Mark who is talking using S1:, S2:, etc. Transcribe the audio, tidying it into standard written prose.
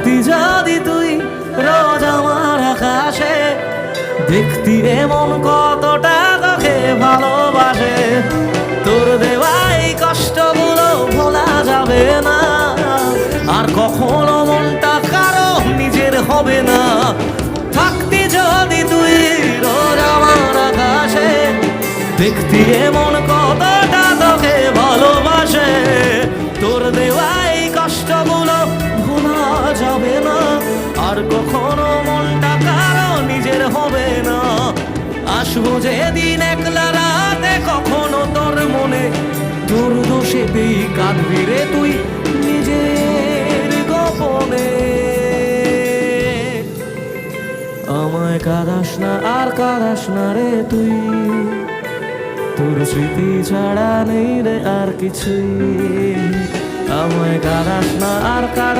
S1: থাকতি যদি তুই রোজ আমার আকাশে, দেখতি এমন কতটা তোকে ভালোবাসে। তোর দেওয়া এই কষ্টগুলো ভোলা যাবে না, আর কখনো মনটা কারো নিজের হবে না। থাকতি যদি তুই রোজ আমার আকাশে, দেখতি এমন কতটা তোকে ভালোবাসে। তোর দেওয়া এই কষ্টগুলো ভোলা যাবে না, আর কখনো মনটা কারো নিজের হবে না। আসবো যেদিন একলা রাতে কখনো তোর মনে, তোর দোষেতেই কাঁদবি রে তুই নিজের গোপনে। আমায় কাঁদাস না আর কাঁদাস না রে তুই, তোর স্মৃতি ছাড়া নেই রে আর কিছুই। আমায় কাঁদাস না আর কাঁদাস